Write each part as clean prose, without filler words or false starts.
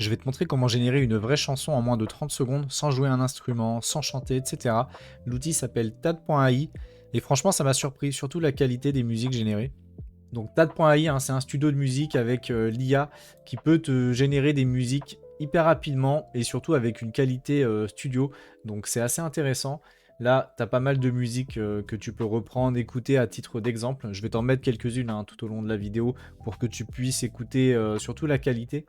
Je vais te montrer comment générer une vraie chanson en moins de 30 secondes sans jouer un instrument, sans chanter, etc. L'outil s'appelle tad.ai et franchement ça m'a surpris, surtout la qualité des musiques générées. Donc tad.ai, hein, c'est un studio de musique avec l'IA qui peut te générer des musiques hyper rapidement et surtout avec une qualité studio. Donc c'est assez intéressant. Là, tu as pas mal de musiques que tu peux reprendre, écouter à titre d'exemple. Je vais t'en mettre quelques-unes hein, tout au long de la vidéo pour que tu puisses écouter surtout la qualité.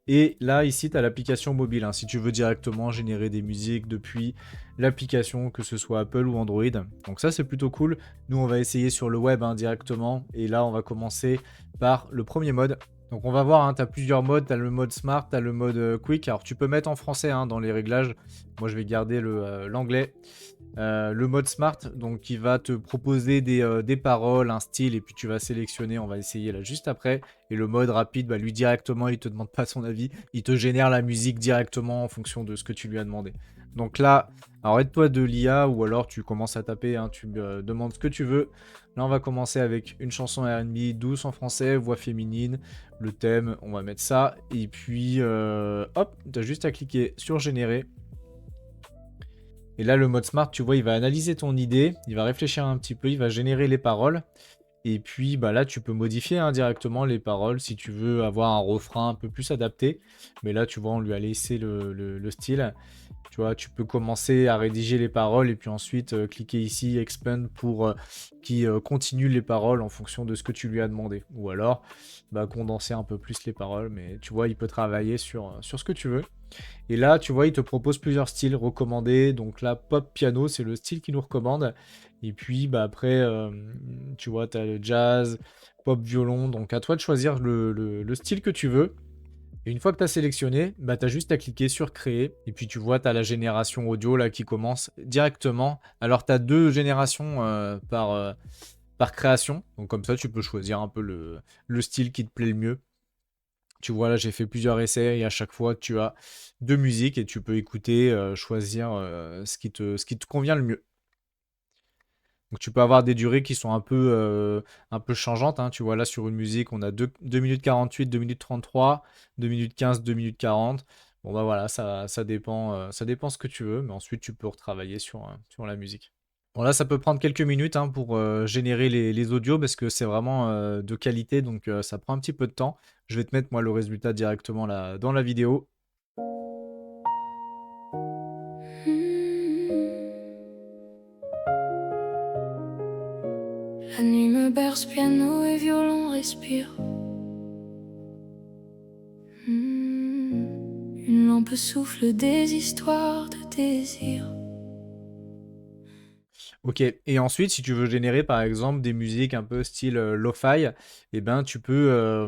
Et là, ici, tu as l'application mobile, hein, si tu veux directement générer des musiques depuis l'application, que ce soit Apple ou Android. Donc ça, c'est plutôt cool. Nous, on va essayer sur le web hein, directement. Et là, on va commencer par le premier mode. Donc on va voir, hein, tu as plusieurs modes. Tu as le mode Smart, tu as le mode Quick. Alors tu peux mettre en français hein, dans les réglages. Moi, je vais garder l'anglais. Le mode Smart, donc qui va te proposer des paroles, un style, et puis tu vas sélectionner, on va essayer là juste après. Et le mode rapide, bah, lui directement, il te demande pas son avis, il te génère la musique directement en fonction de ce que tu lui as demandé. Donc là, alors aide-toi de l'IA ou alors tu commences à taper, hein, tu me demandes ce que tu veux. Là, on va commencer avec une chanson R&B douce en français, voix féminine, le thème, on va mettre ça. Et puis, hop, tu as juste à cliquer sur générer. Et là, le mode smart, tu vois, il va analyser ton idée, il va réfléchir un petit peu, il va générer les paroles. Et puis bah là, tu peux modifier hein, directement les paroles si tu veux avoir un refrain un peu plus adapté. Mais là, tu vois, on lui a laissé le style. Tu vois, tu peux commencer à rédiger les paroles et puis ensuite cliquer ici, Expand pour qui continue les paroles en fonction de ce que tu lui as demandé. Ou alors, bah, condenser un peu plus les paroles. Mais tu vois, il peut travailler sur ce que tu veux. Et là, tu vois, il te propose plusieurs styles recommandés. Donc là, pop piano, c'est le style qu'il nous recommande. Et puis bah, après, tu vois, tu as le jazz, pop violon. Donc à toi de choisir le style que tu veux. Et une fois que tu as sélectionné, bah, tu as juste à cliquer sur créer. Et puis tu vois, tu as la génération audio là qui commence directement. Alors tu as deux générations par création. Donc comme ça, tu peux choisir un peu le style qui te plaît le mieux. Tu vois, là, j'ai fait plusieurs essais et à chaque fois, tu as deux musiques et tu peux écouter, choisir ce qui te convient le mieux. Donc, tu peux avoir des durées qui sont un peu changeantes, hein. Tu vois, là, sur une musique, on a 2 minutes 48, 2 minutes 33, 2 minutes 15, 2 minutes 40. Bon, bah voilà, ça dépend ce que tu veux, mais ensuite, tu peux retravailler sur la musique. Bon, là, ça peut prendre quelques minutes hein, pour générer les audios parce que c'est vraiment de qualité, donc ça prend un petit peu de temps. Je vais te mettre moi le résultat directement là dans la vidéo. La nuit me berce, piano et violon respire. Une lampe souffle des histoires de désir. Ok, et ensuite, si tu veux générer par exemple des musiques un peu style lo-fi, eh ben, tu peux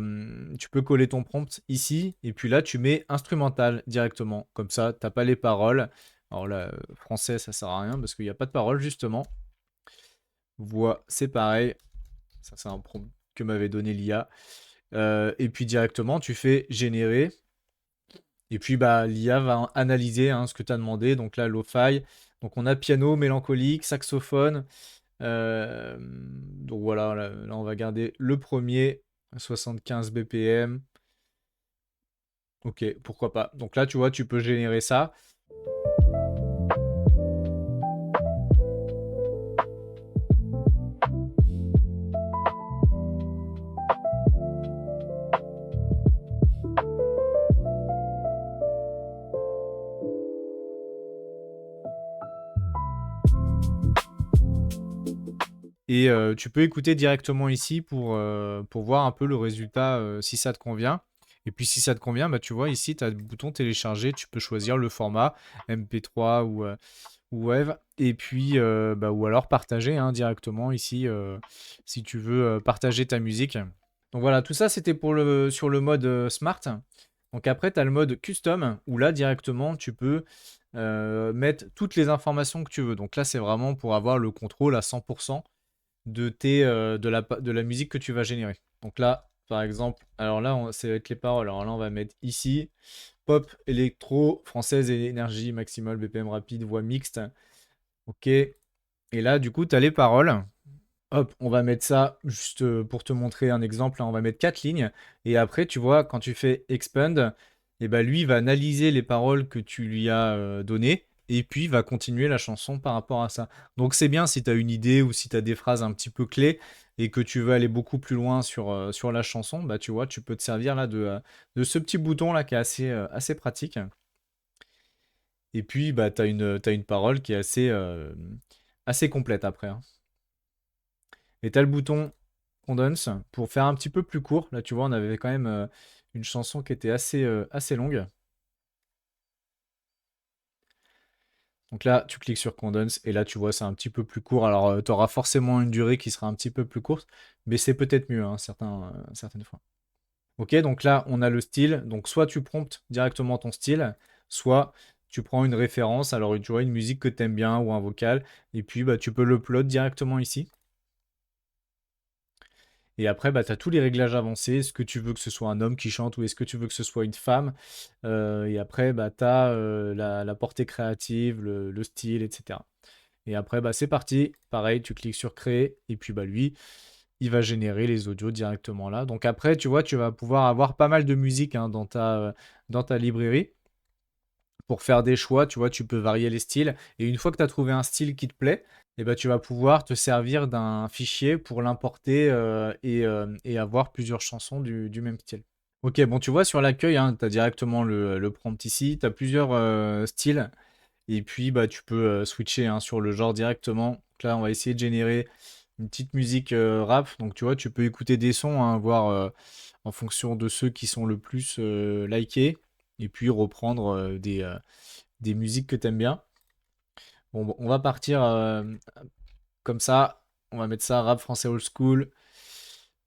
coller ton prompt ici, et puis là, tu mets instrumental directement. Comme ça, t'as pas les paroles. Alors là, français, ça sert à rien parce qu'il n'y a pas de paroles justement. Voix, c'est pareil. Ça, c'est un prompt que m'avait donné l'IA. Et puis directement, tu fais générer. Et puis bah, l'IA va analyser hein, ce que tu as demandé. Donc là, lo-fi. Donc on a piano, mélancolique, saxophone. Donc voilà, là, on va garder le premier, 75 BPM. Ok, pourquoi pas. Donc là, tu vois, tu peux générer ça. Et tu peux écouter directement ici pour voir un peu le résultat si ça te convient. Et puis si ça te convient, bah, tu vois ici, tu as le bouton télécharger, tu peux choisir le format MP3 ou Wave. Et puis, bah, ou alors partager hein, directement ici si tu veux partager ta musique. Donc voilà, tout ça c'était sur le mode Smart. Donc après, tu as le mode Custom où là directement tu peux mettre toutes les informations que tu veux. Donc là, c'est vraiment pour avoir le contrôle à 100% de la musique que tu vas générer. Donc là, par exemple, alors là, c'est avec les paroles. Alors là, on va mettre ici pop, électro, française et énergie maximale, BPM rapide, voix mixte. Ok. Et là, du coup, tu as les paroles. Hop, on va mettre ça juste pour te montrer un exemple. Là, on va mettre 4 lignes. Et après, tu vois, quand tu fais expand, et bah lui va analyser les paroles que tu lui as données et puis va continuer la chanson par rapport à ça. Donc c'est bien si tu as une idée ou si tu as des phrases un petit peu clés et que tu veux aller beaucoup plus loin sur la chanson, bah tu vois, tu peux te servir là de ce petit bouton là qui est assez pratique. Et puis bah t'as une parole qui est assez complète après, hein. Et t'as le bouton condense pour faire un petit peu plus court. Là tu vois, on avait quand même une chanson qui était assez longue. Donc là, tu cliques sur Condense et là, tu vois, c'est un petit peu plus court. Alors, tu auras forcément une durée qui sera un petit peu plus courte, mais c'est peut-être mieux, hein, certaines fois. Ok, donc là, on a le style. Donc, soit tu promptes directement ton style, soit tu prends une référence. Alors, tu vois, une musique que tu aimes bien ou un vocal, et puis bah, tu peux l'upload directement ici. Et après, bah, tu as tous les réglages avancés. Est-ce que tu veux que ce soit un homme qui chante ou est-ce que tu veux que ce soit une femme? Et après, bah, tu as la portée créative, le style, etc. Et après, bah, c'est parti. Pareil, tu cliques sur créer. Et puis, bah, lui, il va générer les audios directement là. Donc après, tu vois, tu vas pouvoir avoir pas mal de musique hein, dans ta librairie. Pour faire des choix, tu vois, tu peux varier les styles. Et une fois que tu as trouvé un style qui te plaît, eh ben, tu vas pouvoir te servir d'un fichier pour l'importer et avoir plusieurs chansons du même style. Ok, bon, tu vois, sur l'accueil, hein, tu as directement le prompt ici. Tu as plusieurs styles. Et puis, bah, tu peux switcher hein, sur le genre directement. Donc là, on va essayer de générer une petite musique rap. Donc, tu vois, tu peux écouter des sons, hein, voir en fonction de ceux qui sont le plus likés. Et puis reprendre des musiques que tu aimes bien. Bon, on va partir comme ça. On va mettre ça rap français old school.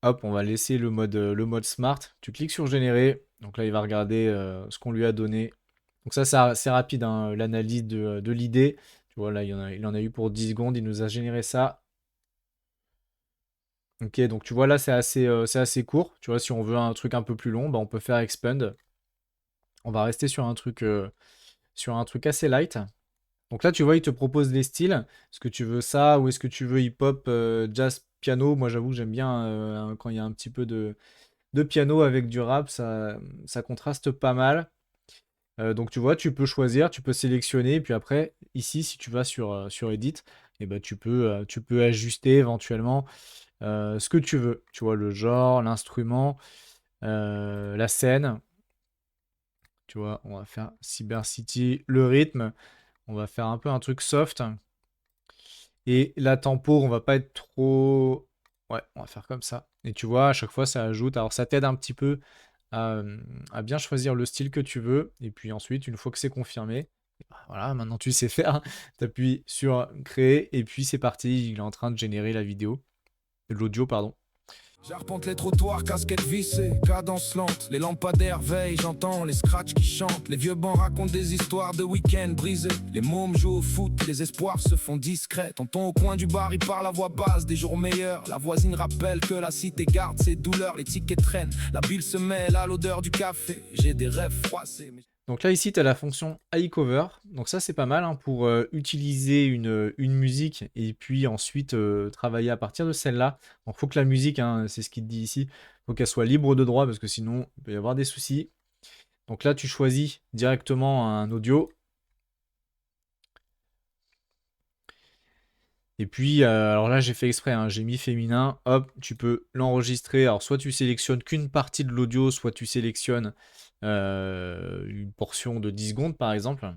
Hop, on va laisser le mode smart. Tu cliques sur générer. Donc là, il va regarder ce qu'on lui a donné. Donc ça, c'est rapide, hein, l'analyse de l'idée. Tu vois, là, il en a eu pour 10 secondes. Il nous a généré ça. Ok, donc tu vois, là, c'est assez court. Tu vois, si on veut un truc un peu plus long, bah, on peut faire expand. On va rester sur un truc assez light. Donc là, tu vois, il te propose des styles. Est-ce que tu veux ça ou est-ce que tu veux hip-hop, jazz, piano? Moi, j'avoue que j'aime bien quand il y a un petit peu de piano avec du rap. Ça contraste pas mal. Donc tu vois, tu peux choisir, tu peux sélectionner, et puis après, ici, si tu vas sur Edit, et ben, tu peux ajuster éventuellement ce que tu veux. Tu vois, le genre, l'instrument, la scène. Tu vois, on va faire Cyber City, le rythme. On va faire un peu un truc soft. Et la tempo, on va pas être trop. Ouais, on va faire comme ça. Et tu vois, à chaque fois, ça ajoute. Alors, ça t'aide un petit peu à bien choisir le style que tu veux. Et puis ensuite, une fois que c'est confirmé, bah, voilà, maintenant tu sais faire. Tu appuies sur créer et puis c'est parti. Il est en train de générer la vidéo, l'audio, pardon. J'arpente les trottoirs, casquette vissée, cadence lente. Les lampadaires veillent, j'entends les scratchs qui chantent. Les vieux bancs racontent des histoires de week-end brisés. Les mômes jouent au foot, les espoirs se font discrets. Tonton au coin du bar, il parle à voix basse des jours meilleurs. La voisine rappelle que la cité garde ses douleurs. Les tickets traînent, la bile se mêle à l'odeur du café. J'ai des rêves froissés. Donc là, ici, tu as la fonction high cover. Donc ça, c'est pas mal hein, pour utiliser une musique et puis ensuite travailler à partir de celle-là. Donc il faut que la musique, hein, c'est ce qu'il te dit ici, il faut qu'elle soit libre de droit parce que sinon, il peut y avoir des soucis. Donc là, tu choisis directement un audio. Et puis, alors là, j'ai fait exprès, hein, j'ai mis féminin. Hop, tu peux l'enregistrer. Alors soit tu sélectionnes qu'une partie de l'audio, soit tu sélectionnes une portion de 10 secondes, par exemple.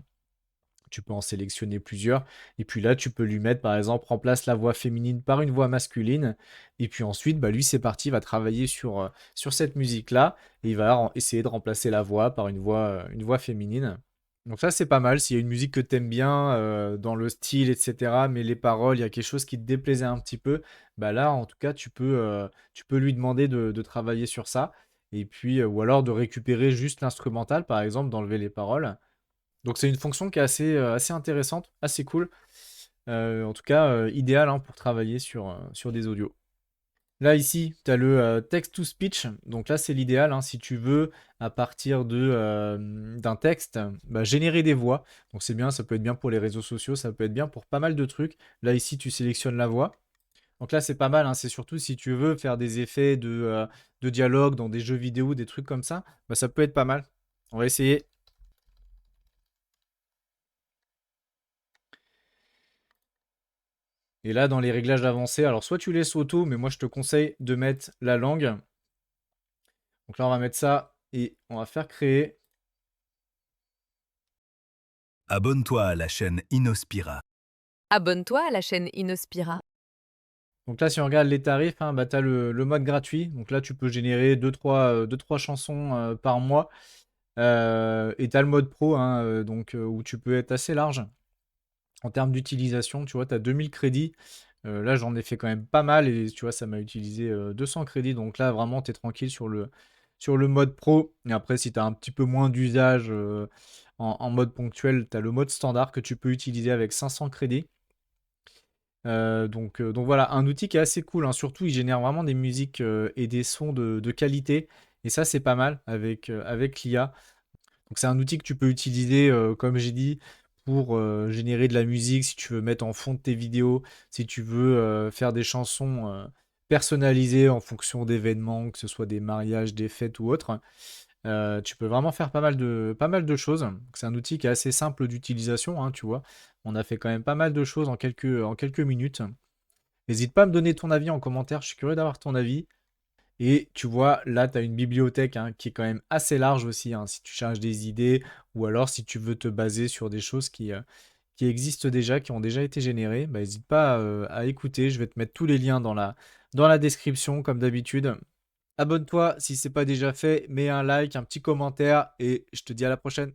Tu peux en sélectionner plusieurs. Et puis là, tu peux lui mettre, par exemple, remplace la voix féminine par une voix masculine. Et puis ensuite, bah, lui, c'est parti, il va travailler sur cette musique-là. Et il va essayer de remplacer la voix par une voix féminine. Donc ça, c'est pas mal. S'il y a une musique que t'aimes bien, dans le style, etc., mais les paroles, il y a quelque chose qui te déplaisait un petit peu, bah là, en tout cas, tu peux lui demander de travailler sur ça. Et puis, ou alors de récupérer juste l'instrumental, par exemple, d'enlever les paroles. Donc c'est une fonction qui est assez intéressante, assez cool. En tout cas, idéal hein, pour travailler sur des audios. Là, ici, tu as le text-to-speech. Donc là, c'est l'idéal. Hein, si tu veux, à partir d'un texte, bah, générer des voix. Donc c'est bien, ça peut être bien pour les réseaux sociaux, ça peut être bien pour pas mal de trucs. Là, ici, tu sélectionnes la voix. Donc là, c'est pas mal. Hein, c'est surtout si tu veux faire des effets de dialogue dans des jeux vidéo, des trucs comme ça. Bah, ça peut être pas mal. On va essayer. Et là, dans les réglages avancés, alors soit tu laisses auto, mais moi je te conseille de mettre la langue. Donc là, on va mettre ça et on va faire créer. Abonne-toi à la chaîne Inospira. Abonne-toi à la chaîne Inospira. Donc là, si on regarde les tarifs, hein, bah, tu as le mode gratuit. Donc là, tu peux générer 2-3 chansons par mois. Et tu as le mode pro, hein, où tu peux être assez large en termes d'utilisation. Tu vois, tu as 2000 crédits. Là, j'en ai fait quand même pas mal et tu vois, ça m'a utilisé 200 crédits. Donc là, vraiment, tu es tranquille sur le mode pro. Et après, si tu as un petit peu moins d'usage en mode ponctuel, tu as le mode standard que tu peux utiliser avec 500 crédits. Donc voilà, un outil qui est assez cool, hein. Surtout, il génère vraiment des musiques et des sons de qualité. Et ça, c'est pas mal avec l'IA. Donc c'est un outil que tu peux utiliser, comme j'ai dit, pour générer de la musique, si tu veux mettre en fond de tes vidéos, si tu veux faire des chansons personnalisées en fonction d'événements, que ce soit des mariages, des fêtes ou autres. Tu peux vraiment faire pas mal de choses. C'est un outil qui est assez simple d'utilisation, hein, tu vois. On a fait quand même pas mal de choses en quelques minutes. N'hésite pas à me donner ton avis en commentaire, je suis curieux d'avoir ton avis. Et tu vois, là, tu as une bibliothèque, hein, qui est quand même assez large aussi, hein, si tu cherches des idées ou alors si tu veux te baser sur des choses qui existent déjà, qui ont déjà été générées, bah, n'hésite pas à écouter. Je vais te mettre tous les liens dans la description, comme d'habitude. Abonne-toi si ce n'est pas déjà fait, mets un like, un petit commentaire et je te dis à la prochaine.